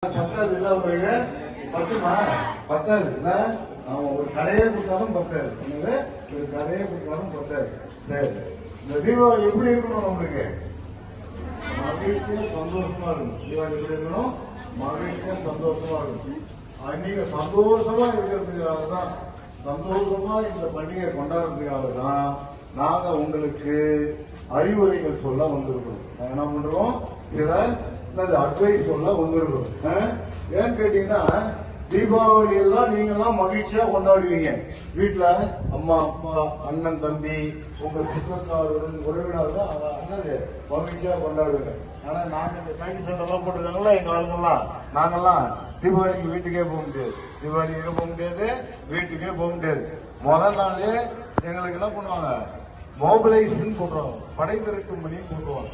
பத்தாது இல்ல உங்களுக்கு பத்துமா பத்தாது இல்ல அவன் ஒரு கடையே கொடுத்தாலும் பத்தாது ஒரு கடையே கொடுத்தாலும் பத்தாது. சரி, இந்த தீபாவளி எப்படி இருக்கணும் நம்மளுக்கு? மகிழ்ச்சியா சந்தோஷமா இருக்கணும். தீபாவளி எப்படி இருக்கணும்? மகிழ்ச்சியா சந்தோஷமா இருக்கணும். நீங்க சந்தோஷமா இருக்கிறதுக்காக தான், சந்தோஷமா இந்த பண்டிகை கொண்டாடுறதுக்காக தான் நாங்க உங்களுக்கு அறிவுரைகள் சொல்ல வந்திருக்கிறோம். நாங்க என்ன பண்றோம்? சில அட்வைஸ் சொல்ல வந்திருக்கிறோம். ஏன்னு கேட்டீங்கன்னா, தீபாவளி எல்லாம் நீங்க எல்லாம் மகிழ்ச்சியா கொண்டாடுவீங்க. வீட்டுல அம்மா அப்பா அண்ணன் தம்பி உங்க சுற்றத்தாரும் உறவினர்கள் என்னது மகிழ்ச்சியா கொண்டாடுவீங்க. ஆனா நாங்க இந்த பேக்கி சட்டை எல்லாம் போட்டுருக்காங்களா எங்க ஆளுங்கெல்லாம், நாங்கெல்லாம் தீபாவளிக்கு வீட்டுக்கே போக முடியாது. தீபாவளிக்கு போக முடியாது, வீட்டுக்கே போக முடியாது. முதல் நாளே எங்களுக்கு என்ன பண்ணுவாங்க? மொபைலைஸ்ன்னு போட்டுருவாங்க, படை திரட்டும் மணின்னு போட்டுருவாங்க.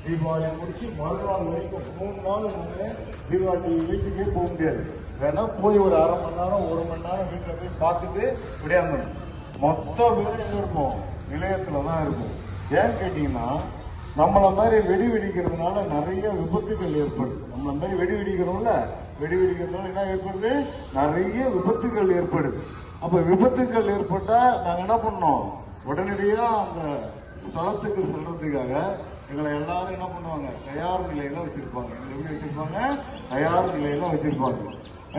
தீபாவளி முடிச்சு மறுநாள் வரைக்கும் 3 நாள் நாங்க தீபாவளி வீட்டுக்கே போக முடியாது. வேணா போய் ஒரு அரை மணி நேரம் 1 மணி நேரம் வீட்டுல போய் பார்த்துட்டு விடையாங்கணும். மொத்த பேரும் எங்க இருப்போம்? நிலையத்துலதான் இருக்கும். ஏன்னு கேட்டீங்கன்னா, நம்மள மாதிரி வெடி வெடிக்கிறதுனால நிறைய விபத்துகள் ஏற்படுது. நம்மள மாதிரி வெடி வெடிக்கிறோம்ல, வெடி வெடிக்கிறதுனால என்ன ஏற்படுது? நிறைய விபத்துகள் ஏற்படுது. அப்ப விபத்துகள் ஏற்பட்டா நாங்க என்ன பண்ணோம்? உடனடியா அந்த ஸ்தலத்துக்கு செல்றதுக்காக எங்களை எல்லாரும் என்ன பண்ணுவாங்க? தயார் நிலையில வச்சிருப்பாங்க. எப்படி வச்சிருப்பாங்க? தயார் நிலையில வச்சிருப்பாங்க.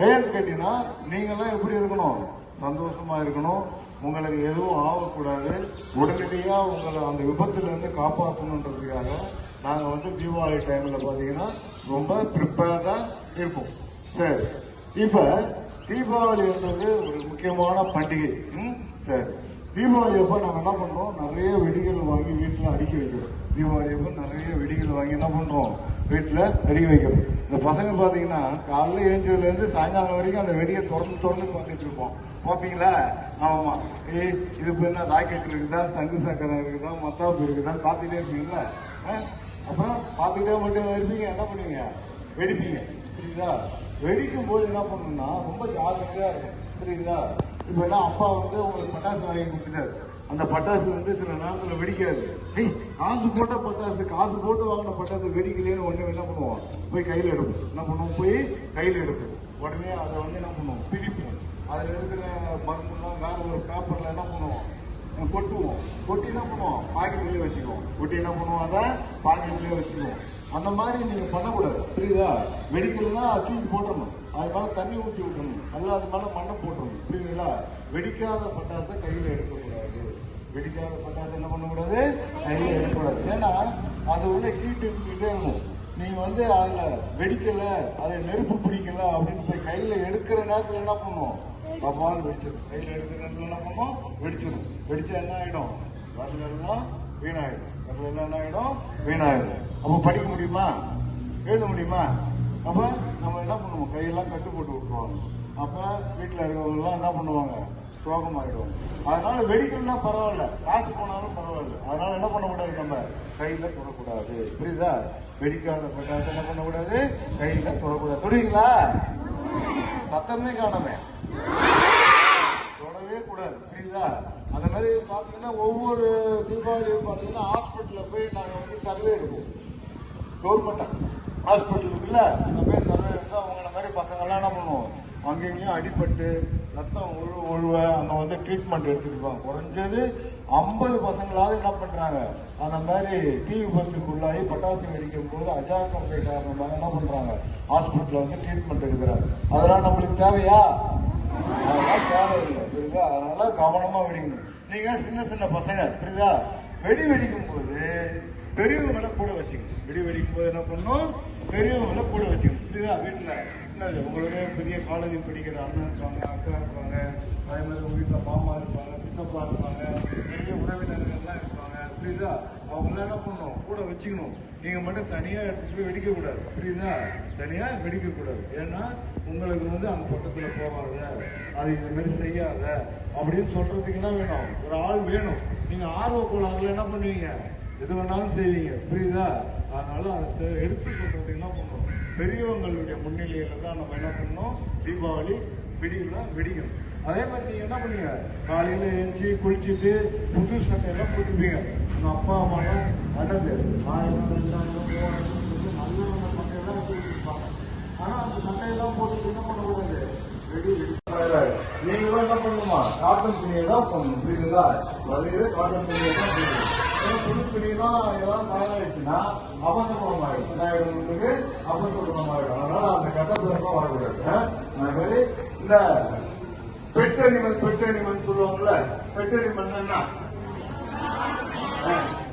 ஏன்னு கேட்டீங்கன்னா, நீங்க எல்லாம் எப்படி இருக்கணும்? சந்தோஷமா இருக்கணும். உங்களுக்கு எதுவும் ஆகக்கூடாது. உடனடியா உங்களை அந்த விபத்துல இருந்து காப்பாற்றணுன்றதுக்காக நாங்க தீபாவளி டைம்ல பாத்தீங்கன்னா ரொம்ப ப்ரிப்பேர்டா இருப்போம். சரி, இப்ப தீபாவளின்றது ஒரு முக்கியமான பண்டிகை. சரி, தீபாவளி அப்ப நம்ம என்ன பண்றோம்? நிறைய வெடிகள் வாங்கி வீட்டுல அடுக்கி வைக்கிறோம். தீபாவளி அப்ப நிறைய வெடிகள் வாங்கி என்ன பண்றோம்? வீட்டுல அடுக்கி வைக்கிறோம். இந்த பசங்க பாத்தீங்கன்னா காலைல எழுந்ததுல இருந்து சாயங்காலம் வரைக்கும் அந்த வெடியை திறந்து பார்த்துட்டு இருப்போம். பாப்பீங்களா? ஆமா, இது என்ன ராக்கெட் இருக்குதா, சங்கு சக்கரம் இருக்குதா, மத்தாப்பு இருக்குதா பார்த்துட்டே இருப்பீங்களா? அப்புறம் பார்த்துக்கிட்டே மட்டும் இருப்பீங்க. என்ன பண்ணுவீங்க? வெடிப்பீங்க. புரியுதா? வெடிக்கும் போது என்ன பண்ணணும்னா ரொம்ப ஜாக்கிரதையா இருக்கும். புரியுதா? இப்ப என்ன, அப்பா உங்களுக்கு பட்டாசு வாங்கி கொடுத்துட்டாரு. அந்த பட்டாசு சில நேரத்துல வெடிக்காது. காசு போட்ட பட்டாசு, காசு போட்டு வாங்கின பட்டாசு வெடிக்கலன்னு ஒண்ணு என்ன பண்ணுவோம்? போய் கையில எடுப்போம். என்ன பண்ணுவோம்? போய் கையில எடுப்போம். உடனே அதை என்ன பண்ணுவோம்? பிரிப்போம். அதுல இருக்கிற மருந்துலாம் வேற ஒரு பேப்பர்ல என்ன பண்ணுவோம்? கொட்டுவோம். கொட்டி என்ன பண்ணுவோம்? பாக்கெட்லயே வச்சுக்குவோம். கொட்டி என்ன பண்ணுவோம்? அதை பாக்கெட்லயே வச்சுக்குவோம். அந்த மாதிரி நீங்க பண்ணக்கூடாது. புரியுதா? வெடிக்கலன்னா தூக்கி போட்டணும். அது மேல தண்ணி ஊற்றி விட்டணும். நல்லா அது மேல மண்ணை போட்டணும். புரியுதுங்களா? வெடிக்காத பட்டாசை கையில எடுக்கக்கூடாது. வெடிக்காத பட்டாசு என்ன பண்ணக்கூடாது? கையில எடுக்கக்கூடாது. ஏன்னா அது உள்ள ஹீட் இருந்துகிட்டே இருக்கும். நீங்க அதுல வெடிக்கல, அதை நெருப்பு பிடிக்கல அப்படின்னு போய் கையில எடுக்கிற நேரத்துல என்ன பண்ணும்? தப்பான்னு வெடிச்சிடும். கையில எடுக்கிற நேரத்துல என்ன பண்ணும்? வெடிச்சிடும். வெடிச்சா என்ன ஆயிடும்? வரல எல்லாம் வீணாயிடும். வரல எல்லாம் என்ன ஆயிடும்? வீணாயிடும். அப்ப படிக்க முடியுமா? எழுத முடியுமா? அப்ப நம்ம என்ன பண்ணுவோம்? கையெல்லாம் கட்டு போட்டு விட்டுருவாங்க. அப்ப வீட்டுல இருக்கிறவங்க எல்லாம் என்ன பண்ணுவாங்க? சோகமாயிடுவாங்க. அதனால வெடிக்கலாம் பரவாயில்ல, காசு போனாலும் பரவாயில்ல. அதனால என்ன பண்ணக்கூடாது? நம்ம கையில தொடக்கூடாது. புரியுதா? வெடிக்காத பட்டாசு என்ன பண்ணக்கூடாது? கையில தொடக்கூடாது. தொடுவீங்களா? சத்தமே காணமே, தொடவே கூடாது. புரியுதா? அந்த மாதிரி பாத்தீங்கன்னா ஒவ்வொரு தீபாவளியும் பாத்தீங்கன்னா ஹாஸ்பிட்டல்ல போய் நாங்க சர்வே எடுப்போம். கவர்மெண்ட் ஹாஸ்பிட்டல் இருக்குல்ல, அங்க போய் சர்வே எடுத்தா அவங்கள மாதிரி பசங்க எல்லாம் என்ன பண்ணுவோம்? அங்கேயும் அடிபட்டு ரத்தம் ஒழுவ அங்க ட்ரீட்மெண்ட் எடுத்துருப்பாங்க. குறைஞ்சது 50 பசங்களாவது என்ன பண்றாங்க? அந்த மாதிரி தீ விபத்துக்குள்ளாகி பட்டாசு வெடிக்கும் போது அஜாக்கிரதை காரணமாக என்ன பண்றாங்க? ஹாஸ்பிட்டல்ல ட்ரீட்மெண்ட் எடுக்கிறாங்க. அதெல்லாம் நம்மளுக்கு தேவையா? அதெல்லாம் தேவையில்லை. புரியுதா? அதனால கவனமா வெடிக்கணும். நீங்க சின்ன சின்ன பசங்க, புரியுதா? வெடி வெடிக்கும் போது பெரியவங்களை கூட வச்சுக்கணும். வெடி வெடிக்கும் போது என்ன பண்ணணும்? பெரியவங்களை கூட வச்சுக்கணும். புரியுதா? வீட்டுல என்னது, உங்களுடைய பெரிய காலேஜ் படிக்கிற அண்ணன் இருப்பாங்க, அக்கா இருப்பாங்க, அதே மாதிரி உங்க வீட்டுல மாமா இருப்பாங்க, சித்தப்பா இருப்பாங்க, பெரிய உறவினர்கள் எல்லாம் இருப்பாங்க. புரியுதா? அவங்க எல்லாம் என்ன பண்ணணும்? கூட வச்சுக்கணும். நீங்க மட்டும் தனியா எடுத்துட்டு போய் வெடிக்க கூடாது. புரியுதா? தனியா வெடிக்க கூடாது. ஏன்னா உங்களுக்கு அந்த பக்கத்துல போகாத, அது இது மாதிரி செய்யாத அப்படின்னு சொல்றதுக்கு என்ன வேணும்? ஒரு ஆள் வேணும். நீங்க ஆர்வ கோளாறுல என்ன பண்ணுவீங்க? எது வேணாலும் செய்வீங்க. புரியுதா? அதனால அதை எடுத்து சொல்றதுக்கு என்ன பண்ணணும்? பெரியவங்களுடைய முன்னிலையில தான் நம்ம என்ன பண்ணணும்? தீபாவளி வெடிக்கலாம் வெடிக்கணும். அதே மாதிரி நீங்க என்ன பண்ணுவீங்க? காலையில எழுச்சி குளிச்சுட்டு புது சட்டையெல்லாம் போட்டுப்பீங்க. உங்க அப்பா அம்மா எல்லாம் அண்ணது 1000, 2000, 3000 நல்ல சட்டையெல்லாம் எடுத்து வச்சிருப்பாங்க. ஆனா அந்த சட்டையெல்லாம் போட்டு என்ன பண்ணக்கூடாது, வெடி நீங்களும் என்ன பண்ணணுமா, காட்டன் துணியை தான் பண்ணணும். புரியுதுங்களா? வரையில காட்டன் துணியை தான் பண்ணணும். புது துணியெல்லாம் ஏதாவது தயாராயிடுச்சுன்னா அபசகுணம் ஆயிடும். என்ன ஆயிடும், உங்களுக்கு அபசகுணம் ஆயிடும். அதனால அந்த கட்டப்பேரெல்லாம் வரக்கூடாது. அது மாதிரி இந்த பெட் அனிமல் சொல்லுவாங்கல்ல, பெட் அனிமல் என்ன,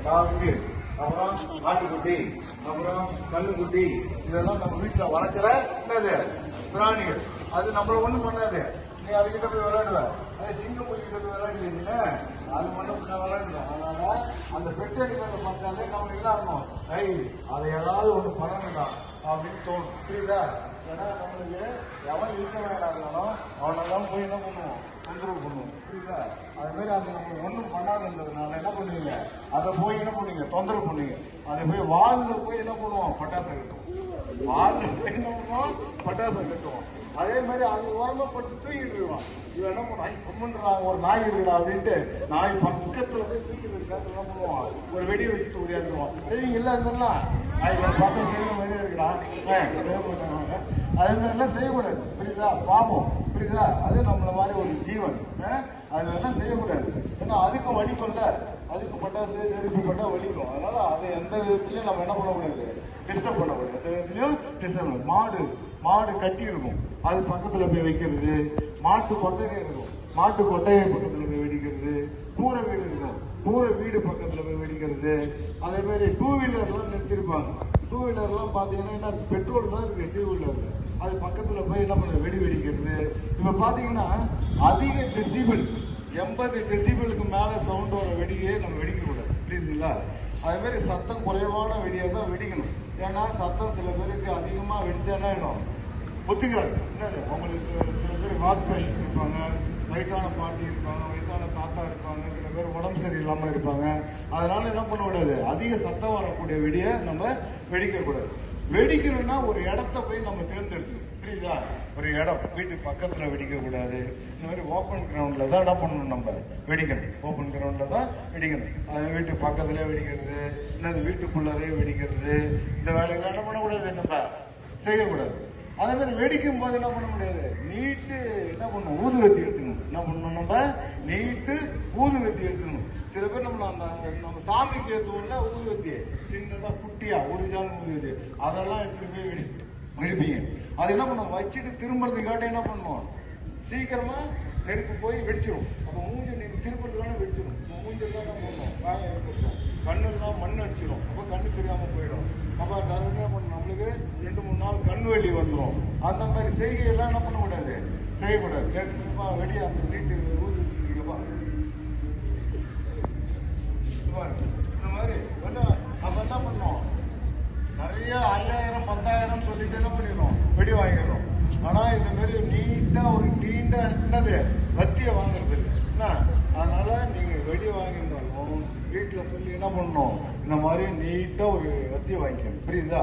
டாக்கு, அப்புறம் ஆட்டுக்குட்டி, அப்புறம் கல்லுக்குட்டி, இதெல்லாம் நம்ம வீட்டுல வளர்க்கிற என்னது பிராணிகள். அது நம்மள ஒண்ணும் பண்ணாது. நீ அதுகிட்ட போய் விளையாடுவ, அது சிங்கப்பூர் கிட்ட போய் விளையாடுவீங்கன்னு அது மட்டும் விளையாடுறோம். அதனால அந்த பெட் அனிமலை பார்த்தாலே நமக்கு என்ன ஆகணும், அதை ஏதாவது ஒண்ணு பண்ணணும்டா அப்படின்னு தோணும். புரியுதா? ஏன்னா நம்மளுக்கு எவன் இழிச்சவனா இருந்தாலும் அவனெல்லாம் போய் என்ன பண்ணுவோம், தொந்தரவு பண்ணுவோம். புரியுதா? அது மாதிரி அது நம்மளுக்கு ஒன்றும் பண்ணாதுன்றதுனால என்ன பண்ணுவீங்க, அதை போய் என்ன பண்ணுவீங்க, தொந்தரவு பண்ணுவீங்க. அதை போய் வால்ல போய் என்ன பண்ணுவோம், பட்டாசை கட்டுவோம். வால்ல போய் என்ன பண்ணுவோம், பட்டாசை கட்டுவோம். அதே மாதிரி அது ஓரமா படுத்து தூக்கிட்டு இருவான். இவன் என்ன பண்ணுவான், கம்முன்றான், ஒரு நாய் இருக்குடா அப்படின்ட்டு நாய் பக்கத்துல போய் தூக்கிட்டு இருக்காது என்ன பண்ணுவான், ஒரு வெடியை வச்சுட்டு ஓடியாந்துருவான். செய்வீங்க இல்ல, அது மாதிரிலாம் பார்த்தா செய்யற மாதிரியே இருக்குடா, அதே மாதிரிலாம் செய்யக்கூடாது. புரியுதா? பாவம். புரியுதா? அது நம்மள மாதிரி ஒரு ஜீவன், அது எல்லாம் செய்யக்கூடாது. ஏன்னா அதுக்கும் வலிக்கும்ல, அதுக்கு பட்டாசு நெருப்பு பட்டா வலிக்கும். அதனால அதை எந்த விதத்திலையும் நம்ம என்ன பண்ணக்கூடாது, டிஸ்டர்ப் பண்ணக்கூடாது. எந்த விதத்திலையும் டிஸ்டர்ப் பண்ண. மாடு கட்டி இருக்கும், அது பக்கத்துல போய் வைக்கிறது. மாட்டு கொட்டகை இருக்கும், மாட்டு கொட்டகை பக்கத்துல போய் வெடிக்கிறது. கூரை வீடு இருக்கும், கூரை வீடு பக்கத்துல போய் வெடிக்கிறது. அதே மாதிரி டூ வீலர்லாம் நிறுத்திருப்பாங்க. டூ வீலர்லாம் பாத்தீங்கன்னா பெட்ரோல் தான் இருக்கு டூ வீலர்ல, அது பக்கத்துல போய் என்ன பண்ண வெடிக்கிறது. இப்ப பாத்தீங்கன்னா அதிக டெசிபிள் 80 டெசிபிளுக்கு மேல சவுண்ட் வர வெடிக்கையே நம்ம வெடிக்க கூடாது. புரியுதுங்களா? அதே மாதிரி சத்தம் குறைவான வெடியை தான் வெடிக்கணும். ஏன்னா சத்தம் சில பேருக்கு அதிகமா வெடிச்சா என்ன ஆயிடும், ஒத்துக்காது. என்னது, அவங்களுக்கு சில பேர் ஹார்ட் பேஷண்ட் இருப்பாங்க, வயசான பாட்டி இருப்பாங்க, வயசான தாத்தா இருப்பாங்க, சில பேர் உடம்பு சரியில்லாம இருப்பாங்க. அதனால என்ன பண்ணக்கூடாது, அதிக சத்தம் வரக்கூடிய வெடியை நம்ம வெடிக்க கூடாது. வெடிக்கணும்னா ஒரு இடத்த போய் நம்ம தேர்ந்தெடுத்துக்கணும். புரியுதா? ஒரு இடம், வீட்டுக்கு பக்கத்துல வெடிக்க கூடாது. இந்த மாதிரி ஓப்பன் கிரவுண்ட்ல தான் என்ன பண்ணணும், நம்ம வெடிக்கணும். ஓப்பன் கிரவுண்ட்ல தான் வெடிக்கணும். அது வீட்டு பக்கத்துல வெடிக்கிறது, என்னது வீட்டுக்குள்ளரே வெடிக்கிறது, இந்த வேலையெல்லாம் என்ன பண்ணக்கூடாது, நம்ம செய்யக்கூடாது. அதே மாதிரி வெடிக்கும் போது என்ன பண்ண முடியாது, நீட்டு என்ன பண்ணணும், ஊதுவத்தி எடுத்துக்கணும். என்ன பண்ணணும், நம்ம நீட்டு ஊதுவத்தி எடுத்துக்கணும். சில பேர் நம்ம சாமிக்கு ஏற்றுவோம்ல ஊதுவத்தி, சின்னதா குட்டியா ஒரிஜினல் ஊதுவத்தி, அதெல்லாம் எடுத்துட்டு போய் வெடிப்பீங்க. அது என்ன பண்ணும், வச்சுட்டு திரும்புறதுக்காட்ட என்ன பண்ணும், சீக்கிரமா நெருப்பு போய் வெடிச்சிடும். அப்ப மூஞ்ச நீங்க திருப்பறதுக்கான வெடிச்சிடும். மூஞ்செல்லாம் என்ன பண்ணும், காயம் ஏற்படுத்தும். கண்ணெல்லாம் மண் அடிச்சிடும். அப்ப கண்ணு தெரியாம போயிடும். அப்ப என்ன பண்ணும், நம்மளுக்கு 2-3 நாள் கண்ணு வெளி வந்துடும். அந்த மாதிரி செய்கையெல்லாம் என்ன பண்ணக்கூடாது, செய்யக்கூடாது. ஏற்கனவே வெடி அந்த நீட்டு ஊதி வச்சுருக்கப்பா, இந்த மாதிரி நம்ம என்ன பண்ணோம், நிறைய 5000 10,000 சொல்லிட்டு என்ன பண்ணிடுறோம், வெடி வாங்கிடுறோம். ஆனா இந்த மாதிரி நீட்டா ஒரு நீண்ட என்னது வத்திய வாங்குறது இல்லை என்ன. அதனால நீங்க வெடி வாங்கியிருந்தாலும் வீட்டுல சொல்லி என்ன பண்ணணும், இந்த மாதிரி நீட்டா ஒரு வத்திய வாங்கிக்கணும். புரியுதா?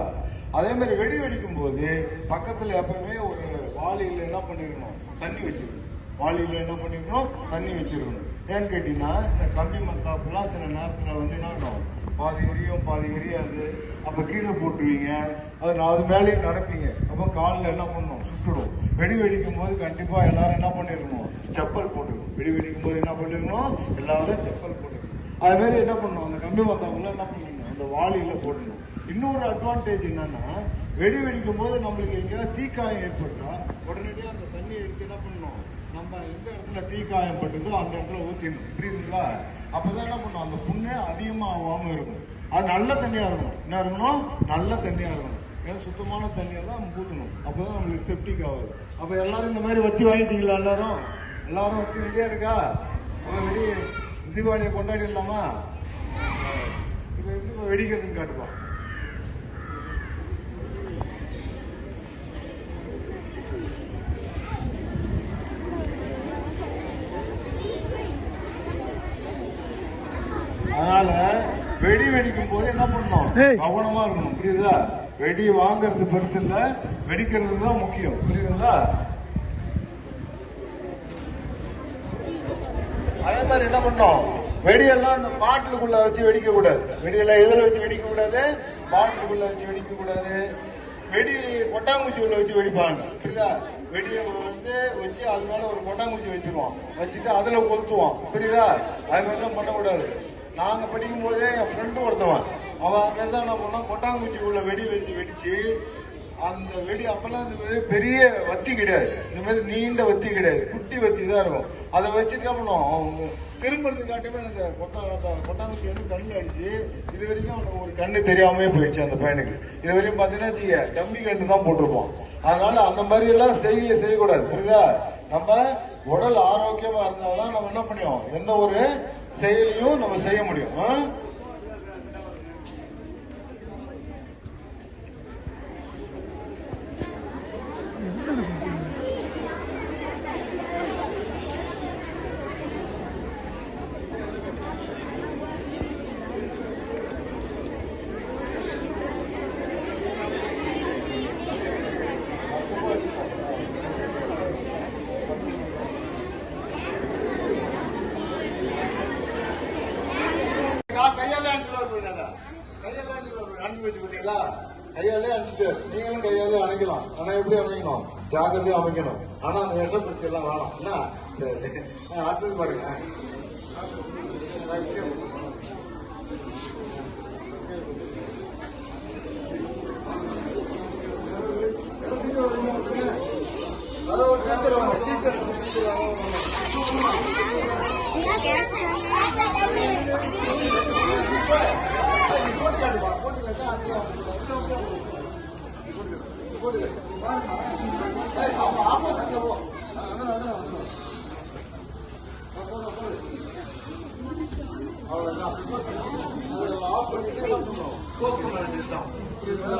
அதே மாதிரி வெடி வெடிக்கும் போது பக்கத்துல எப்பவுமே ஒரு வாளியில என்ன பண்ணிருக்கணும், தண்ணி வச்சிருக்கணும். வாளியில என்ன பண்ணிருக்கணும், தண்ணி வச்சிருக்கணும். ஏன்னு கேட்டீங்கன்னா இந்த கம்பி மத்தாப்புலாம் சில நேரத்துல வந்து என்ன பாதி எரியும் பாதி எரியாது. அப்ப கீழே போட்டுருவீங்க, அது மேலேயே நடப்பீங்க. அப்ப காலில் என்ன பண்ணணும், சுட்டுடும். வெடி வெடிக்கும் போது கண்டிப்பா எல்லாரும் என்ன பண்ணிருக்கணும், செப்பல் போட்டுக்கணும். வெடி வெடிக்கும் போது என்ன பண்ணிருக்கணும், எல்லாரும் செப்பல் போட்டுக்கணும். அது மாதிரி என்ன பண்ணணும், அந்த கம்பி மத்தாப்புல என்ன பண்ணணும், அந்த வாளியில போடணும். இன்னொரு அட்வான்டேஜ் என்னன்னா, வெடி வெடிக்கும் போது நம்மளுக்கு எங்கேயாவது தீக்காயம் ஏற்பட்டா உடனடியாக அந்த தண்ணி எடுத்து என்ன பண்ணணும், நம்ம எந்த இடத்துல தீக்காயம் பட்டதோ அந்த இடத்துல ஊற்றிடணும். புரியுதுங்களா? அப்பதான் என்ன பண்ணணும், அந்த புண்ணே அதிகமா ஆகாம இருக்கும். அது நல்ல தண்ணியா இருக்கணும். என்ன இருக்கணும், நல்ல தண்ணியா இருக்கணும். ஏன்னா சுத்தமான தண்ணியா தான் ஊற்றணும். அப்பதான் நம்மளுக்கு செப்டிக் ஆகாது. அப்ப எல்லாரும் இந்த மாதிரி வத்தி வாங்கிட்டீங்களா? எல்லாரும் வத்தி ரெடியா இருக்கா? வெடி தீபாவளியை கொண்டாடிடலாமா? இப்ப எப்படி வெடிக்கிறதுன்னு காட்டுப்பா. அதனால வெடி வெடிக்கும் போது என்ன பண்ணணும், கவனமா இருக்கணும். புரியுதா? வெடி வாங்கறது பெருசு இல்ல, வெடிக்கிறது தான் முக்கியம். புரியுதுங்களா? அதே மாதிரி என்ன பண்ணணும், வெடியெல்லாம் இந்த பாட்டிலுக்குள்ள வச்சு வெடிக்க கூடாது. வெடியெல்லாம் எதுல வச்சு வெடிக்க கூடாது, பாட்டிலுக்குள்ள வச்சு வெடிக்க கூடாது. வெடி கொட்டாங்குச்சி உள்ள வச்சு வெடிப்பாங்க. புரியுதா? வெடியை வந்து வச்சு அது மேல ஒரு கொட்டாங்குச்சி வச்சிருவோம், வச்சுட்டு அதுல கொளுத்துவோம். புரியுதா? அது மாதிரிலாம் பண்ணக்கூடாது. நாங்க படிக்கும் போதே என் ஃப்ரெண்டு ஒருத்தவன் அவன் அது மாதிரிதான் என்ன பண்ணோம், கொட்டாங்குச்சி உள்ள வெடி வச்சு வெடிச்சு அந்த வெடி அப்பெல்லாம் இந்த பெரிய வத்தி கிடையாது, இந்த மாதிரி நீண்ட வத்தி கிடையாது, குட்டி வத்தி தான் இருக்கும். அதை வச்சுட்டு என்ன பண்ணுவோம், திரும்புறது காட்டுமே அந்த கொட்டாங்குச்சி வந்து கண்ணு அடிச்சு இது வரைக்கும் அவனுக்கு ஒரு கண்ணு தெரியாமே போயிடுச்சு அந்த பையனுக்கு. இது வரையும் பாத்தீங்கன்னா டம்மி கண்ணு தான் போட்டிருப்போம். அதனால அந்த மாதிரி எல்லாம் செய்யக்கூடாது. புரியுதா? நம்ம உடல் ஆரோக்கியமா இருந்தாதான் நம்ம என்ன பண்ணியோம், எந்த ஒரு செயலையும் நம்ம செய்ய முடியும். கையாலே அனுப்பிச்சுட்டு அனுப்பி வச்சு பார்த்தீங்களா? கையாலே அனுப்பிச்சிட்டாரு. நீங்களும் கையாலே அணைக்கலாம். ஆனா எப்படி அணைக்கணும், ஜாகிரதையா அமைக்கணும். ஆனா அந்த விஷம் பிடிச்சி எல்லாம் வேணாம். என்ன சரி, அடுத்தது பாருங்க. அதான் ஒரு டீச்சர் வாங்க, டீச்சர் வாங்க. போட்டு காட்டுப்பா, போட்டு காட்டு. ஆப்போசிட்ல போ. அவ்வளவுதான். அதை ஆஃப் பண்ணிட்டு என்ன பண்ணுவோம், க்ளோஸ் பண்ண வேண்டியதுதான். புரியுதுங்களா?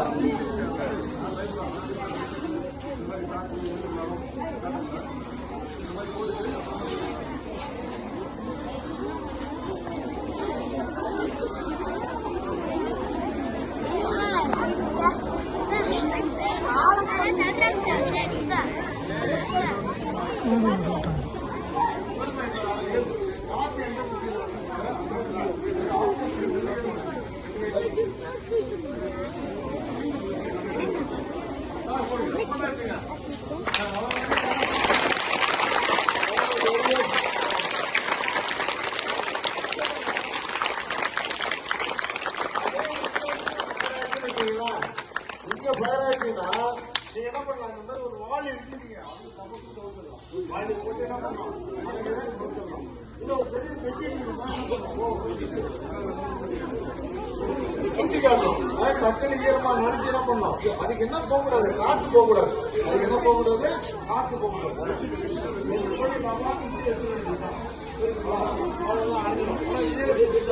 இங்க ஃபயர் ஆயிடுச்சுன்னா நீங்க என்ன பண்ணலாம், இந்த மாதிரி ஒரு வால் இருக்கீங்க, வாலி போட்டு என்ன பண்ணலாம், இல்ல ஒரு பெரிய பெட்ஷீட் குத்தி காட்டணும். டக்குனு ஈரமா நடிச்சு என்ன பண்ணலாம், அதுக்கு என்ன போகக்கூடாது, காத்து போகக்கூடாது. அதுக்கு என்ன போகக்கூடாது, காத்து போகக்கூடாது. அவ்வளவுதான் அடிக்கணும். ஆனா ஈர பெட்ஷீட்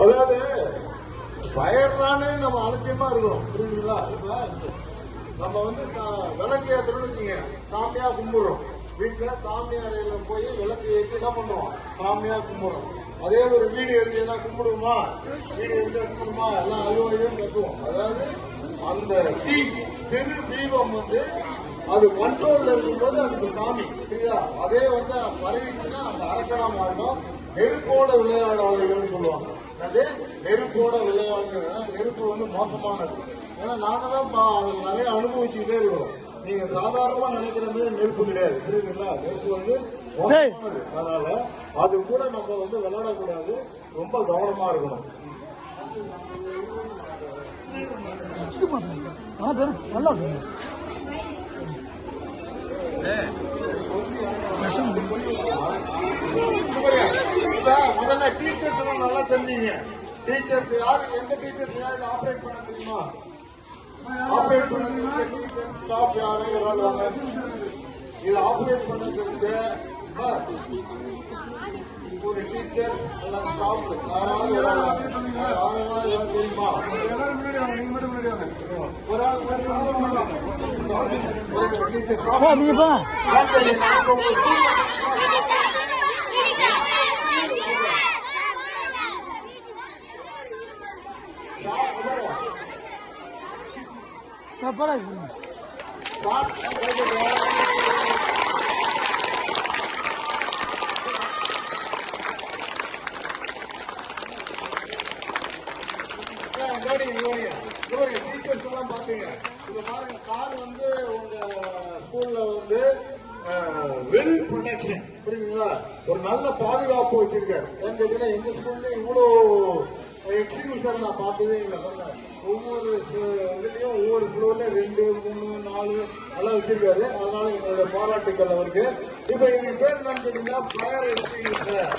அதாவது பயர்தானே நம்ம அலட்சியமா இருக்கிறோம். புரியுதுங்களா? இப்ப நம்ம வந்து விளக்கு ஏற்றணும்னு வச்சுங்க, சாமியா கும்பிடுறோம். வீட்டுல சாமி அறையில போய் விளக்கு ஏற்றி என்ன பண்றோம், சாமியா கும்பிடுறோம். அதே ஒரு வீடு எரிஞ்சுன்னா கும்பிடுவோமா, வீடு எரிஞ்சா கும்பிடுமா, எல்லாம் அலுவலையும் கட்டுவோம். அதாவது அந்த சிறு தீபம் வந்து அது கண்ட்ரோல்ல இருக்கும்போது அதுக்கு சாமி. புரியுதா? அதே வந்து பரவிச்சுன்னா அந்த அரக்கணா மாறிடும். நெருப்போட விளையாடாதீங்கன்னு சொல்லுவாங்க. அது நெருப்போட விளையாடுங்க. நெருப்பு வந்து மோசமானது. ஏன்னா நாங்க தான் அதில் நிறைய அனுபவிச்சுக்கிட்டே இருக்கிறோம். நீங்க சாதாரணமா நினைக்கிற மாதிரி நெருப்பு கிடையாது. புரியுதுங்களா? நெருப்பு வந்து மோசமானது. அதனால அது கூட நம்ம வந்து விளையாடக்கூடாது, ரொம்ப கவனமா இருக்கணும். முதல்ல டீச்சர்ஸ் எல்லாம் நல்லா தெரிஞ்சீங்க. டீச்சர்ஸ் யாரு, எந்த டீச்சர்ஸ் யாரு ஆபரேட் பண்ண தெரியுமா? ஆபரேட் பண்ண தெரிஞ்ச டீச்சர் ஸ்டாஃப் யாரு விளையாடுவாங்க? இது ஆபரேட் பண்ண தெரிஞ்ச ஒரு டீச்சர் எல்லாம் ஸ்டாஃப் யாராவது விளையாடுவாங்க? யாராவது தெரியுமா? ஒரு ஆள் டீச்சர் ஸ்டாஃப் டீச்சர்ஸ் எல்லாம் பாத்தீங்க. இப்ப பாருங்க, சார் வந்து உங்க ஸ்கூல்ல வந்து வெல் ப்ரொடெக்ஷன், புரியுதுங்களா, ஒரு நல்ல பாதுகாப்பு வச்சிருக்காரு. ஏன்னு கேட்டீங்கன்னா எந்த ஸ்கூல்லயும் இவ்வளவு எக்ஸிக்யூஷன் நான் பார்த்ததே இல்லை. ஒவ்வொரு இதுலயும் ஒவ்வொரு ஃப்ளோர்ல 2, 3, 4 எல்லாம் வச்சிருக்காரு. அதனால என்னோட பாராட்டுக்கள் அவருக்கு. இப்ப இதுக்கு பேர் என்னன்னு கேட்டீங்கன்னா ஃபயர் எக்ஸ்டிங்விஷர்.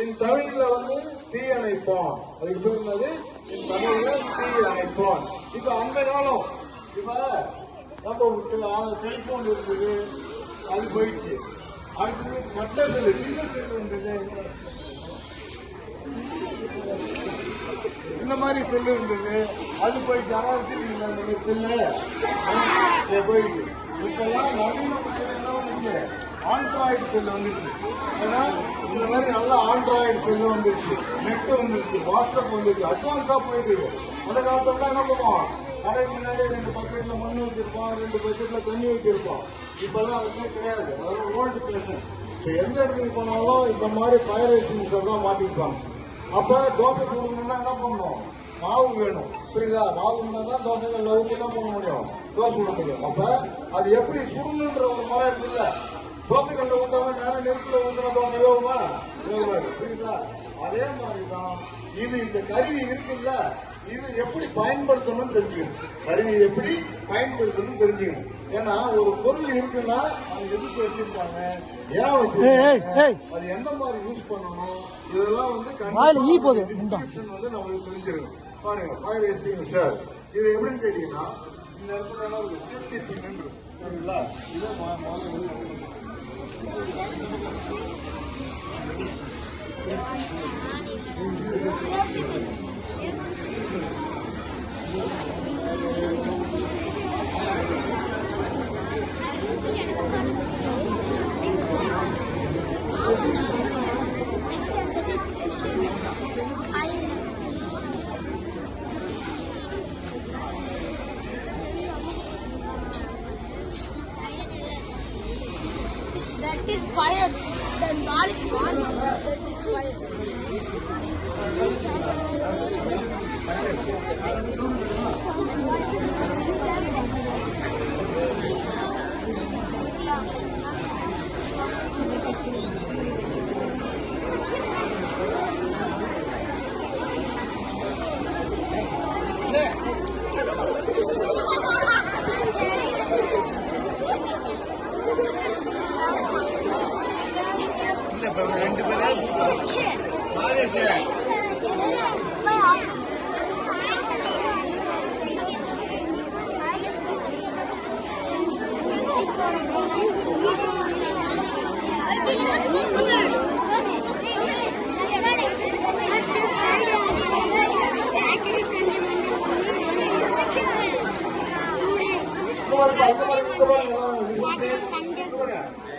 இன் தமிழ்ல வந்து தீ அணைப்பான். அதுக்கு பேர் என்னது? இன் தமிழ்ல தீ அணைப்பான். இப்ப அந்த காலம், இப்ப நம்ம டெலிபோன் இருந்தது, அது போயிடுச்சு. அடுத்தது கட்ட செல்லு, சின்ன செல்லு இருந்தது, இந்த மாதிரி செல்லு இருந்தது, அது போயிடுச்சு. யாராவது வச்சிருக்கீங்களா இந்த மாதிரி செல்லு? போயிடுச்சு. இப்பெல்லாம் நவீன மக்கள் என்ன வந்துச்சு, ஆண்ட்ராய்டு செல்லு வந்துருச்சு. ஏன்னா இந்த மாதிரி நல்ல ஆண்ட்ராய்டு செல்லு வந்துருச்சு, நெட் வந்துருச்சு, வாட்ஸ்அப் வந்துருச்சு, அட்வான்ஸா போயிட்டு இருக்கு. அந்த காலத்துல தான் என்ன பண்ணுவோம், கடை முன்னாடி 2 பக்கெட்ல மண் வச்சிருப்போம், 2 பக்கெட்ல தண்ணி வச்சிருப்போம். இப்பெல்லாம் அதுவே கிடையாது. அதெல்லாம் ஓல்டு பேஷன். இப்ப எந்த இடத்துக்கு போனாலும் இந்த மாதிரி ஃபயர் எக்ஸ்டிங்விஷர் தான் மாட்டிருப்பாங்க. அப்ப தோசை சுடணும்னா என்ன பண்ணணும், மாவு வேணும், புரியுதா? மாவு இருந்தா தான் தோசைகள்ல ஊற்றி என்ன பண்ண முடியும், தோசை சுட முடியும். அப்ப அது எப்படி சுடணுன்ற ஒரு முறை இருக்குல்ல, தோசைகள்ல ஊத்தாம நேரம் நெருப்புல ஊத்துன தோசை வேகுமா? வேகாது, புரியுதா? அதே மாதிரிதான் இது. இந்த கருவி இருக்குல்ல, இது எப்படி பயன்படுத்தணும்னு தெரிஞ்சுக்கணும். கருவி எப்படி பயன்படுத்தணும்னு தெரிஞ்சுக்கணும். ஏன்னா ஒரு பொருள் இருக்குன்னா அது எதுக்கு வச்சிருக்காங்க, ஏன் வச்சிருக்காங்க, அது எந்த மாதிரி யூஸ் பண்ணணும், இதெல்லாம் வந்து டிஸ்கிரிப்ஷன் வந்து நம்மளுக்கு தெரிஞ்சிருக்கணும். பாருங்க, ஃபயர் எக்ஸ்டிங்விஷர் இது எப்படின்னு கேட்டீங்கன்னா, இந்த இடத்துல எல்லாம் ஒரு சேஃப்டி பின் இருக்கு, சரிங்களா? இதை that is fire. The ball is fire. That is fire.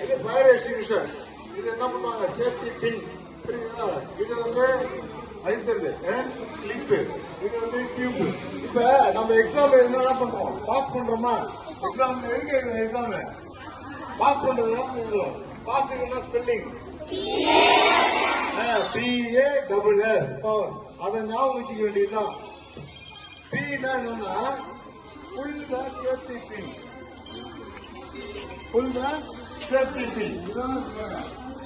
இது ஃபயர் எக்ஸ்டிங்விஷர். இது என்ன பண்ணுவாங்க, சேஃப்டி பின், புரியுதுங்களா? இது வந்து அழித்தது கிளிப்பு, இது வந்து டியூப். இப்ப நம்ம எக்ஸாம் என்ன பண்றோம், பாஸ் பண்றோமா? எக்ஸாம் எதுக்கு எழுதுறோம்? எக்ஸாம் பாஸ் பண்றது தான் எழுதுறோம். Pass spelling PASS, pass. அதை ஞாபகம் வச்சுக்க வேண்டியதுதான். P என்னன்னா புல் the safety bin, pull the safety பின்.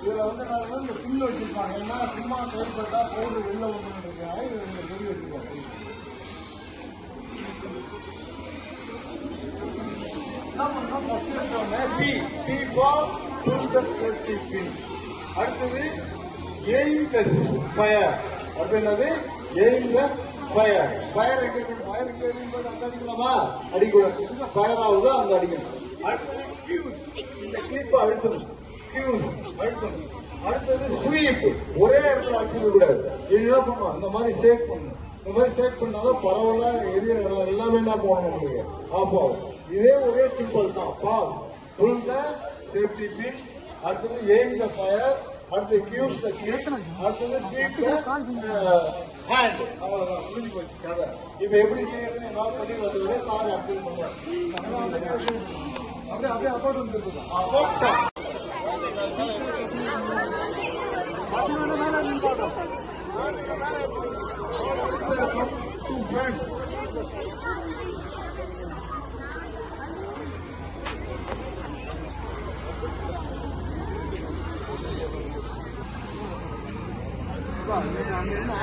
இதுல வந்து இந்த பின் வச்சிருப்பாங்க. ஏன்னா சும்மா செயல்பட்டா பவுடர் வெளில வந்துருக்காங்க. இதை சொல்லி வச்சிருப்பாங்க. என்ன பண்ணணும், ஃபர்ஸ்ட் எடுத்தோடனே P for pull the safety pin. அடுத்தது எய்ம் த ஃபயர். அடுத்து என்னது, எய்ம் த ஃபயர். ஃபயர் எங்க இருக்கு, ஃபயர் எங்க இருக்கும்போது அங்க அடிக்கலாமா? அடிக்கூடாது. எங்க ஃபயர் ஆகுதோ அங்க அடிக்கணும். அடுத்தது ஃபியூஸ், இந்த கிளிப்பை அழுத்தணும், ஃபியூஸ் அழுத்தணும். அடுத்தது ஸ்வீப், ஒரே இடத்துல அடிச்சுக்க கூடாது. என்ன பண்ணும், இந்த மாதிரி ஷேக் பண்ணணும். இந்த மாதிரி ஷேக் பண்ணாதான் பரவலா எரியிற இடம் எல்லாமே என்ன போகணும், நம்மளுக்கு ஆஃப் ஆகும். இதே ஒரே சிம்பிள் தான். Pass, pull the safety pin. அடுத்தது எய்ம் த ஃபயர். அடுத்து கியூஸ் த கிளிப். அடுத்தது ஸ்வீப் த ஹேண்ட். அவ்வளவுதான், முடிஞ்சு போச்சு கதை. இப்ப எப்படி செய்யறதுன்னு நான் பண்ணி வந்ததுல சார் அடுத்தது பண்ணுவேன். அப்படியே அப்பாட்டு வந்துருக்கோம்.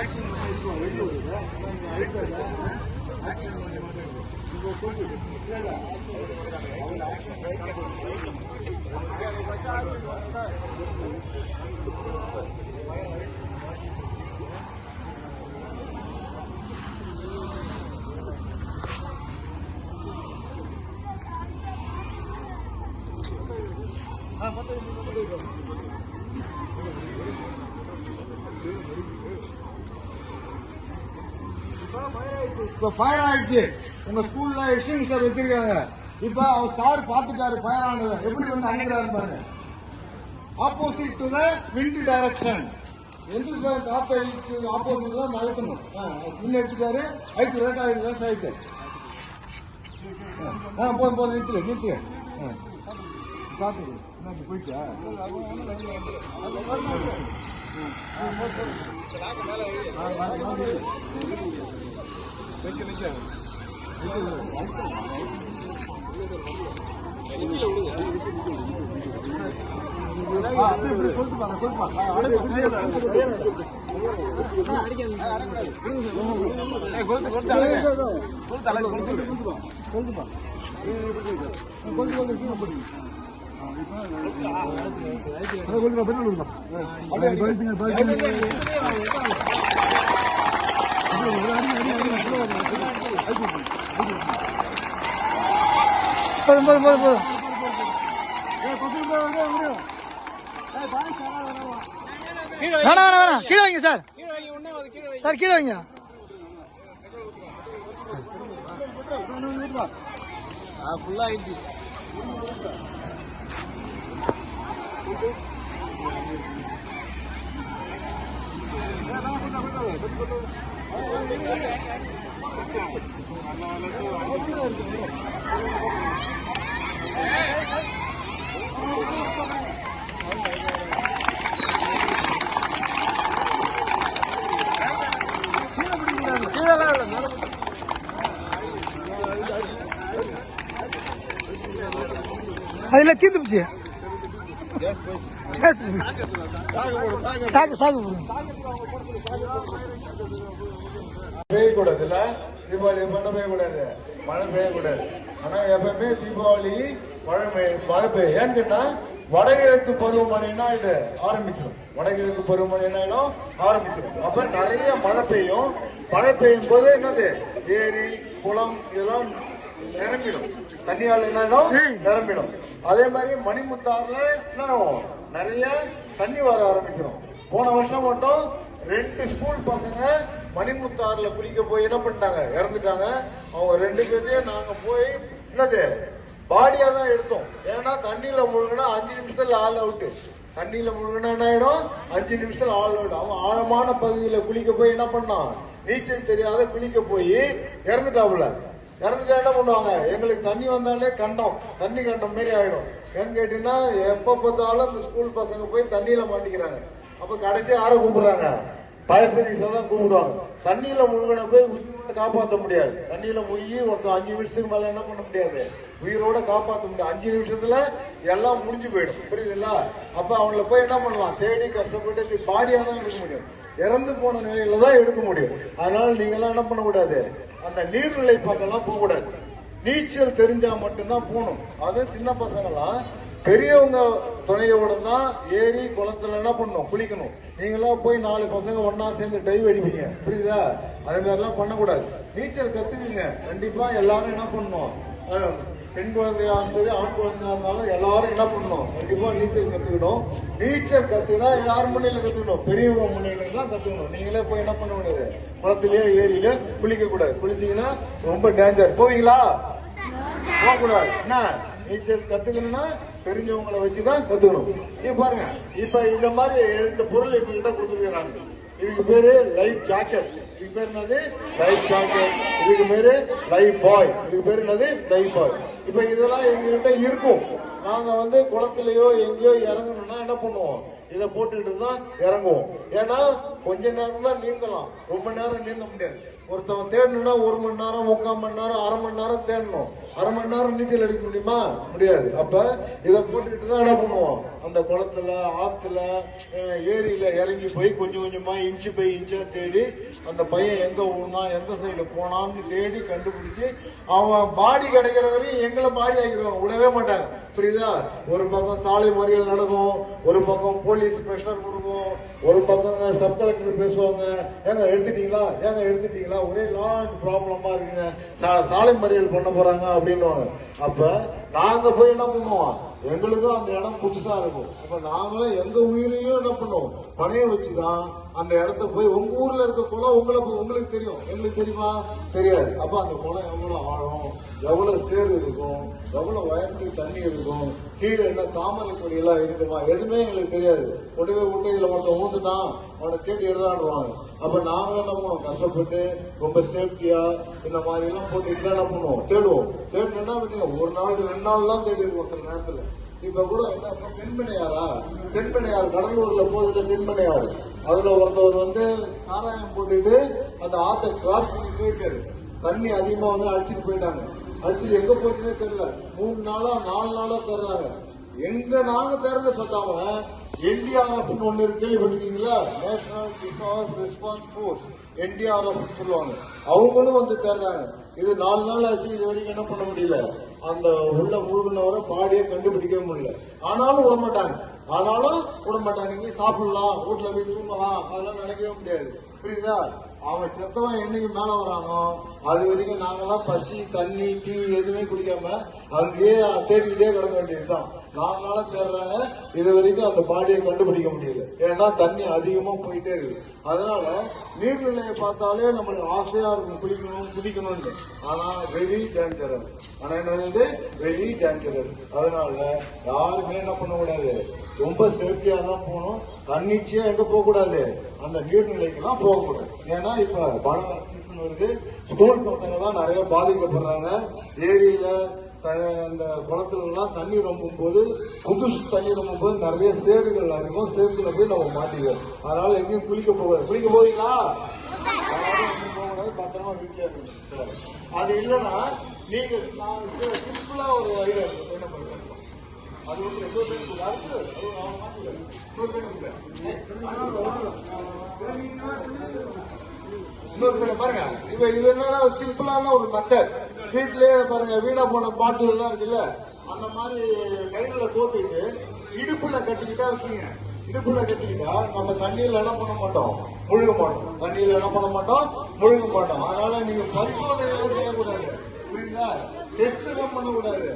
ஆக்ஷன் பண்ணிருக்கோம். வெளியே விடுங்க. ஆக்ஷன் பண்ணி அவங்க ஆக்ஷன் இப்ப ஃபயர் ஆயிடுச்சு. உங்க ஸ்கூல்ல எக்ஸ்டிங்ஷர் வச்சிருக்காங்க. இப்ப அவர் சார் பாத்துட்டாரு ஃபயர் ஆனது எப்படி வந்து அணைக்கிறாரு பாருங்க. Opposite to the wind direction. எந்த காத்து ஆப்போசிட் தான் நகர்த்தணும். முன்ன எடுத்துட்டாரு. ஆயிடுச்சு. லேட் ஆயிடுச்சு. லேட் ஆயிடுச்சு. போதும் நிறுத்து. பாத்து போயிடுச்சா? வேணாம் கீழே வைங்க சார். சார் கீழே வைங்க. ஃபுல்லா ஆயிடுச்சு. அதுல தீர்ந்துச்சு. சாகு பெய்யக்கூடாது இல்ல. தீபாவளி எப்ப பெய்யக்கூடாது, மழை பெய்யக்கூடாது. ஆனா எப்பவுமே தீபாவளி மழை பெய்யும். ஏன்னு கேட்டா வடகிழக்கு பருவமழை என்ன ஆயிடு ஆரம்பிச்சிடும். வடகிழக்கு பருவமழை என்ன ஆயிடும் ஆரம்பிச்சிடும். அப்ப நிறைய மழை பெய்யும். மழை பெய்யும் போது என்னது ஏரி குளம் இதெல்லாம் நிரம்பிடும். தண்ணியால் என்ன நிரம்பிடும். அதே மாதிரி மணிமுத்தாறுல என்ன நிறைய தண்ணி வர ஆரம்பிச்சிடும். போன வருஷம் மட்டும் 2 ஸ்கூல் பசங்க மணிமுத்தாறுல குளிக்க போய் என்ன பண்ணிட்டாங்க, இறந்துட்டாங்க. அவங்க 2 பேர்த்தையும் நாங்க போய் என்னது பாடியா தான் எடுத்தோம். ஏன்னா தண்ணியில முழுகினா 5 நிமிஷத்துல ஆள் அவுட்டு. தண்ணியில முழுகினா என்ன ஆயிடும் 5 நிமிஷத்துல ஆள் அவுட். அவன் ஆழமான பகுதியில குளிக்க போய் என்ன பண்ணான், நீச்சல் தெரியாத குளிக்க போய் இறந்துட்டாப்புல. இறந்துட்டா என்ன பண்ணுவாங்க, எங்களுக்கு தண்ணி வந்தாலே கண்டம், தண்ணி கண்டம் மாரி ஆயிடும். ஏன்னு கேட்டீங்கன்னா எப்ப பார்த்தாலும் அந்த ஸ்கூல் பசங்க போய் தண்ணியில மாட்டிக்கிறாங்க. அப்ப கடைசி யாரை கூப்பிடுறாங்க, பயசரிசா தான் கூப்பிடுவாங்க. தண்ணியில முழுகின போய் காப்பாற்ற முடியாது. தண்ணியில முழுகி ஒருத்தர் 5 நிமிஷத்துக்கு மேல என்ன பண்ண முடியாது, உயிரோட காப்பாற்ற முடியாது. 5 நிமிஷத்துல எல்லாம் முடிஞ்சு போயிடும். புரியுதுல்ல? அப்ப அவங்கள போய் என்ன பண்ணலாம், தேடி கஷ்டப்பட்டு பாடியா தான் எடுக்க முடியும். இறந்து போன நிலையில தான் எடுக்க முடியும். அதனால நீங்க எல்லாம் என்ன பண்ணக்கூடாது, அந்த நீர்நிலை பக்கம்லாம் போக கூடாது. நீச்சல் தெரிஞ்சா மட்டும்தான் போகணும். அது சின்ன பசங்களாம் பெரியவங்க துணையோட தான் ஏரி குளத்துல என்ன பண்ணணும், குளிக்கணும். நீங்களா போய் 4 பசங்க ஒன்னா சேர்ந்து டைவ் அடிப்பீங்க. புரியுதா? அதே மாதிரி எல்லாம் பண்ணக்கூடாது. நீச்சல் கத்துக்குங்க. கண்டிப்பா எல்லாரும் என்ன பண்ணணும், பெண் குழந்தையா சரி ஆண் குழந்தையா இருந்தாலும் எல்லாரும் என்ன பண்ணணும், கண்டிப்பா நீச்சல் கத்துக்கணும். நீச்சல் கத்துனா யார் முன்னில கத்துக்கணும், பெரியவங்க முன்னில தான் கத்துக்கணும். நீங்களே போய் என்ன பண்ண கூடாது, குளத்திலேயே ஏரியில குளிக்க கூடாது. குளிச்சீங்கன்னா ரொம்ப டேஞ்சர். போவீங்களா? போகக்கூடாது. என்ன நீச்சல் கத்துக்கணும்னா தெரிஞ்சவங்களை வச்சுதான் கத்துக்கணும். நீங்க பாருங்க, இப்ப இந்த மாதிரி 2 பொருள் எங்க கிட்ட கொடுத்துருக்காங்க. இதுக்கு பேரு லைஃப் ஜாக்கெட். இதுக்கு பேரு என்னது, லைஃப் ஜாக்கெட். இதுக்கு பேரு லைஃப் பாய். இதுக்கு பேரு என்னது, லைஃப் பாய். இப்ப இதெல்லாம் எங்ககிட்ட இருக்கும். நாங்க வந்து குளத்திலயோ எங்கேயோ இறங்கணும்னா என்ன பண்ணுவோம், இதை போட்டுக்கிட்டு தான் இறங்குவோம். ஏன்னா கொஞ்ச நேரம் தான் நீந்தலாம், ரொம்ப நேரம் நீந்த முடியாது. ஒருத்தவன் தேடணும்னா 1 மணி நேரம், 3/4 மணி நேரம், அரை மணி நேரம் தேடணும். அரை மணி நேரம் நீச்சல் அடிக்க முடியுமா? முடியாது. அப்ப இதை போட்டுக்கிட்டு தான் என்ன பண்ணுவோம், அந்த குளத்துல, ஆத்துல, ஏரியில இறங்கி போய் கொஞ்சம் கொஞ்சமா இன்ச்சு பை இன்ச்சா தேடி அந்த பையன் எங்க ஊனா எந்த சைடு போனான்னு தேடி கண்டுபிடிச்சு அவன் பாடி கிடைக்கிற வரையும் எங்களை பாடி ஆக்கிடுவாங்க, விடவே மாட்டாங்க. புரியுதா? ஒரு பக்கம் சாலை மறியல் நடக்கும், ஒரு பக்கம் போலீஸ் பிரஷர் கொடுக்கும், ஒரு பக்கம் சப் கலெக்டர் பேசுவாங்க, ஏங்க எடுத்துட்டீங்களா, ஏங்க எடுத்துட்டீங்களா, ஒரே லாண்ட் ப்ராப்ளமா இருக்குங்க, சாலை மறியல் பண்ண போறாங்க அப்படின்னுவாங்க. அப்ப நாங்க போய் என்ன பண்ணுவோம், எங்களுக்கும் அந்த இடம் புதுசா இருக்கும். அப்ப நாங்களும் எங்க உயிரையும் என்ன பண்ணுவோம், பணைய வச்சுதான் அந்த இடத்த போய், உங்க ஊர்ல இருக்க குளம் உங்களுக்கு தெரியும், எங்களுக்கு தெரியுமா? தெரியாது. அப்ப அந்த குளம் எவ்வளவு ஆழம், எவ்வளவு சேறு இருக்கும், எவ்வளவு உயரத்துக்கு தண்ணி இருக்கும், கீழே என்ன தாமரை கொடி எல்லாம் இருக்குமா, எதுவுமே எங்களுக்கு தெரியாது. கொண்டு போய் விட்டு இதுல ஒருத்தன் ஊந்துட்டான், அவனை தேடி எடுறாடுவாங்க. அப்ப நாங்களும் என்ன பண்ணுவோம், கஷ்டப்பட்டு ரொம்ப சேஃப்டியா இந்த மாதிரி எல்லாம் போட்டு என்ன பண்ணுவோம், தேடுவோம். தேடணும்னா ஒரு நாள் 2 நாள் எல்லாம் தேடி இருக்கோம் சில நேரத்துல. இப்ப கூட என்ன தென்பெண்ணையாரா, தென்பெண்ணையார் கடலூர்ல போகுதுல தென்பெண்ணையாறு, அதுல ஒருத்தவர் வந்து சாராயம் போட்டுட்டு அந்த ஆத்தை கிராஸ் பண்ணி போயிருக்காரு. தண்ணி அதிகமா வந்து அடிச்சுட்டு போயிட்டாங்க. அடிச்சுட்டு எங்க போச்சுன்னே தெரியல. 3 நாளா 4 நாளா தேடுறாங்க. எங்க நாங்க தேர்றதை பார்த்தாம என்டிஆர்எஃப் ஒண்ணு இருக்கு, கேள்விப்பட்டிருக்கீங்களா? National disaster response force, NDRF சொல்லுவாங்க. அவங்களும் வந்து தேடுறாங்க. இது 4 நாள் ஆச்சு, இது வரைக்கும் என்ன பண்ண முடியல, அந்த உள்ள முழுகினவரை பாடியே கண்டுபிடிக்கவே முடியல. ஆனாலும் விடமாட்டாங்க. நீங்க சாப்பிடலாம், வீட்டுல போய் தூங்கலாம், அதெல்லாம் நினைக்கவே முடியாது. புரியுதா? அவன் செத்தவன் என்னைக்கு மேல வரானோ அது வரைக்கும் நாங்கெல்லாம் பசி, தண்ணி, டீ எதுவுமே குடிக்காம அங்கேயே தேடிக்கிட்டே கிடக்க வேண்டியதுதான். 4 நாளா தேடுறாங்க, இது வரைக்கும் அந்த பாடியை கண்டுபிடிக்க முடியல. ஏன்னா தண்ணி அதிகமா போயிட்டே இருக்கு. அதனால நீர்நிலையை பார்த்தாலே நம்மளுக்கு ஆசையா இருக்கும் குதிக்கணும்னு. ஆனா வெரி டேஞ்சரஸ். ஆனா என்னது, வெரி டேஞ்சரஸ். அதனால யாருமே என்ன பண்ணக்கூடாது, ரொம்ப சேஃப்டியா தான் போகணும். தன்னிச்சையா எங்க போக கூடாது, அந்த நீர்நிலைக்கெல்லாம் போகக்கூடாது. ஏன்னா இப்ப மழை வர சீசன் வருது, ஸ்கூல் பசங்க தான் நிறைய பாதிக்கப்படுறாங்க. ஏரியில அந்த குளத்துல எல்லாம் தண்ணி ரொம்பும் போது, புதுசு தண்ணி ரொம்பும் போது நிறைய சேறுகள் இருக்கும். சேத்துல போய் நம்ம மாட்டிக்குவோம். அதனால எங்கேயும் குளிக்க போகக்கூடாது. குளிக்க போவீங்களா? போகக்கூடாது, பத்திரமா வீட்டுல இருக்கணும். சரி, அது இல்லைன்னா நீங்க நான் சிம்பிளா ஒரு ஐடியா இருக்கு, என்ன பண்ணுறேன், அது வந்து 2 பேருக்கு அடுத்து இன்னொரு பேரை பாருங்க. இப்ப இது என்னன்னா சிம்பிளான ஒரு மெத்தட். வீட்லயே பாருங்க, வீணா போன பாட்டில் எல்லாம் இருக்குல்ல, அந்த மாதிரி கயிறுல கோத்துக்கிட்டு இடுப்புல கட்டிக்கிட்டா வச்சுங்க. இடுப்புல கட்டிக்கிட்டா நம்ம தண்ணியில என்ன பண்ண மாட்டோம், முழுக மாட்டோம். தண்ணியில என்ன பண்ண மாட்டோம், முழுக மாட்டோம். அதனால நீங்க பரிசோதனை செய்யக்கூடாது. புரியுதா? டெஸ்ட் எல்லாம் பண்ணக்கூடாது.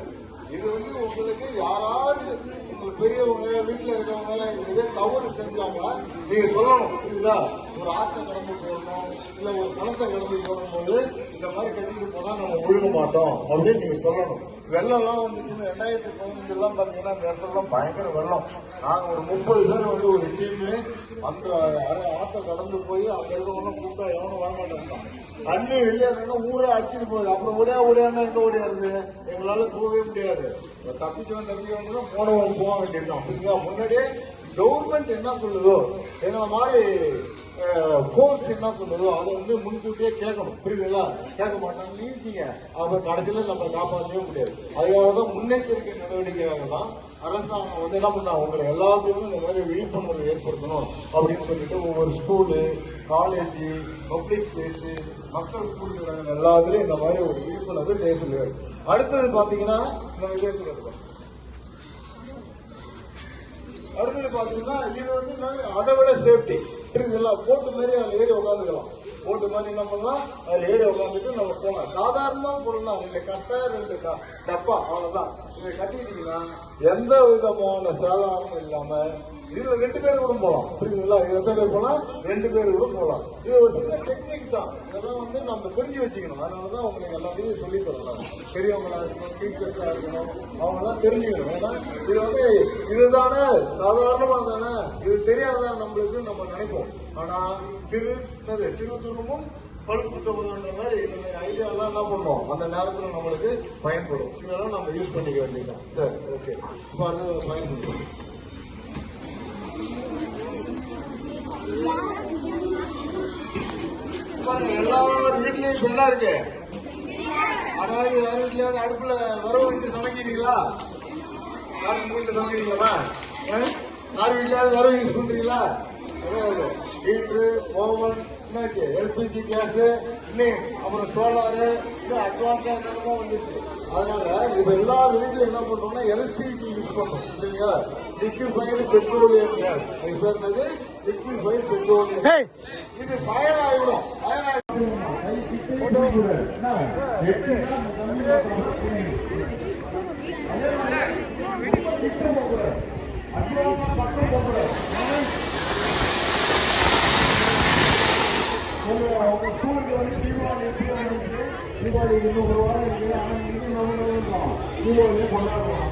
இது வந்து உங்களுக்கு யாராவது உங்களுக்கு பெரியவங்க வீட்டுல இருக்கவங்க இதே தவறு செஞ்சாங்க, நீங்க சொல்லணும். புரியுதா? ஒரு ஆற்றை கடந்து போடணும், இல்ல ஒரு குளத்தை கடந்து போடும் போது இந்த மாதிரி கட்டிட்டு போனா நம்ம முழுக மாட்டோம் அப்படின்னு நீங்க சொல்லணும். வெள்ளம் எல்லாம் வந்துச்சுன்னு 2015 எல்லாம் பாத்தீங்கன்னா அந்த இடத்துல பயங்கர வெள்ளம். நாங்க ஒரு 30 பேர் வந்து ஒரு டீமு அந்த ஆற்றை கடந்து போய் அங்க இருக்கவங்க கூப்பிட்டா எவனும் வரமாட்டாங்க. தண்ணி வெளியேறா ஊரே அடிச்சுட்டு போகுது. அப்புறம் ஓடியானா எங்க ஓடியாருது, எங்களால போகவே முடியாது. தப்பிச்சவன் போனவன் போக வேண்டியதுதான். புரியுதா? முன்னாடியே கவர்மெண்ட் என்ன சொல்லுதோ, எங்களை மாதிரி போர்ஸ் என்ன சொல்லுதோ அதை வந்து முன்கூட்டியே கேட்கணும். புரியுதுங்களா? கேட்க மாட்டாங்க நீச்சிங்க, அப்ப கடைசியில நம்ம காப்பாற்றவே முடியாது. அதுக்காகதான் முன்னெச்சரிக்கை நடவடிக்கையாக தான் அரசாங்கம் வந்து என்ன பண்ணா, உங்களை எல்லாத்துக்கும் இந்த மாதிரி விழிப்புணர்வு ஏற்படுத்தணும் அப்படின்னு சொல்லிட்டு ஒவ்வொரு ஸ்கூலு, காலேஜ், பப்ளிக் பிளேஸ், மக்கள் கூடுதல் எல்லாத்துலயும் இந்த மாதிரி ஒரு விழிப்புணர்வு செய்ய சொல்லுவாரு. அடுத்தது பாத்தீங்கன்னா இந்த விஜயத்துல இருக்கும். அடுத்தது பாத்தீங்கன்னா இது வந்து அதை விட சேஃப்டி. புரியுதுங்களா? போட்டு மாதிரி அதுல ஏறி உட்காந்துக்கலாம். போட்டு மாதிரி என்ன பண்ணலாம், அதுல ஏறி உட்காந்துட்டு நம்ம போகலாம். சாதாரணமா பொருள் தான், 2 கட்டை 2 டப்பா, அவ்வளவுதான். இதை கட்டிட்டீங்கன்னா எந்த விதமான சேதாரமும் இல்லாம இதுல 2 பேர் கூட போகலாம். புரியுதுங்களா? இது எத்தனை பேர் போகலாம், 2 பேர் கூட போகலாம். இது ஒரு சின்ன டெக்னிக் தான். இதெல்லாம் வந்து நம்ம தெரிஞ்சு வச்சுக்கணும். அதனாலதான் உங்களுக்கு எல்லாத்தையும் சொல்லி தரலாம். பெரியவங்களா இருக்கணும், டீச்சர்ஸா இருக்கணும், அவங்க எல்லாம் தெரிஞ்சுக்கணும். ஏன்னா இது வந்து இதுதானே சாதாரணமா தானே, இது தெரியாதான் நம்மளுக்கு நம்ம நினைப்போம். ஆனா சிறு துருமும் பல்ப் குத்த உதவுன்ற மாதிரி இந்த மாதிரி ஐடியாவெல்லாம் என்ன பண்ணுவோம் அந்த நேரத்தில் நம்மளுக்கு பயன்படும். இதெல்லாம் நம்ம யூஸ் பண்ணிக்க வேண்டியதுதான். சரி, ஓகே. இப்போ அடுத்து பயன்படுத்தும் பாருங்க. எல்லார் வீட்லயும் இப்ப என்ன இருக்கு? அதாவது யார் வீட்லயாவது அடுப்புல வரவு வச்சு சமைக்கிறீங்களா? யாரும் வீட்டுல சமைக்கிறீங்களா? யார் வீட்லயாவது வரவு யூஸ் பண்றீங்களா? கிடையாது. ஹீட்ரு, ஓவன், என்னாச்சு எல்பிஜி கேஸ், இன்னும் அப்புறம் சோலாரு, இன்னும் அட்வான்ஸா என்னென்னமோ வந்துச்சு. அதனால இப்ப எல்லா வீட்லயும் என்ன பண்றோம்னா எல்பிஜி யூஸ் பண்றோம். சரிங்களா? Liquefied petroleum gas. அது பேர் என்னது? Liquefied petroleum. இது ஃபயர் ஆயிடும். ஃபயர் ஆயிடும். அதே மாதிரி பக்கம் போகக்கூடாது. உங்க ஸ்கூலுக்கு வந்து தீபாவளி எப்படி ஆரம்பிச்சு? தீபாவளிக்கு இன்னும் ஒரு வாரம் இருக்கு. ஆனா இன்னும் நம்ம தீபாவளியை கொண்டாடுறோம்.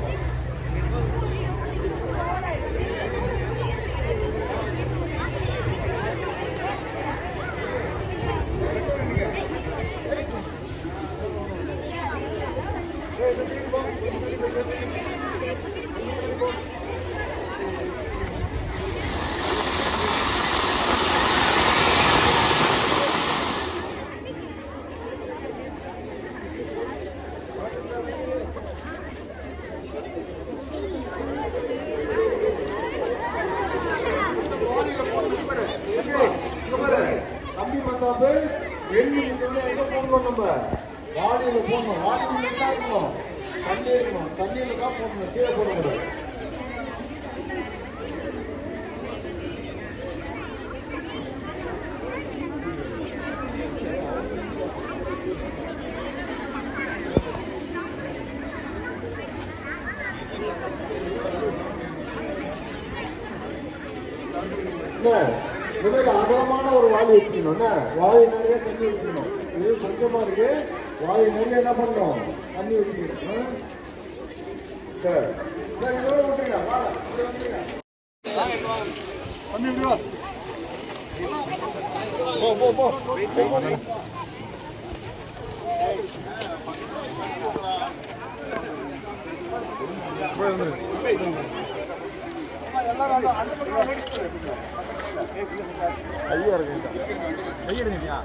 கம்பி மந்தாப்பு எண்ணி எங்க போடணும்? நம்ம வாளியில போடணும். வாளியில என்ன இருக்கணும்? தண்ணி இருக்கணும். தண்ணியில தான் போடணும். கீழே போடக்கூடாது. இந்த மாதிரி அகலமான ஒரு வாளி வச்சுக்கணும். வாளி நிறைய தண்ணி வச்சுக்கணும். இது கொஞ்சமா இருக்கு. வாளி நிறைய என்ன பண்ணணும்? தண்ணி வச்சுக்கணும். விட்டுங்க. தண்ணி விடுவா. ஐயா இருக்கு. ஐயா எடுங்க.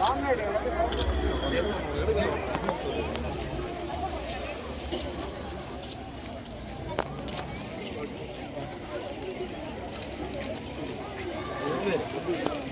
லாங்கா எடுங்க.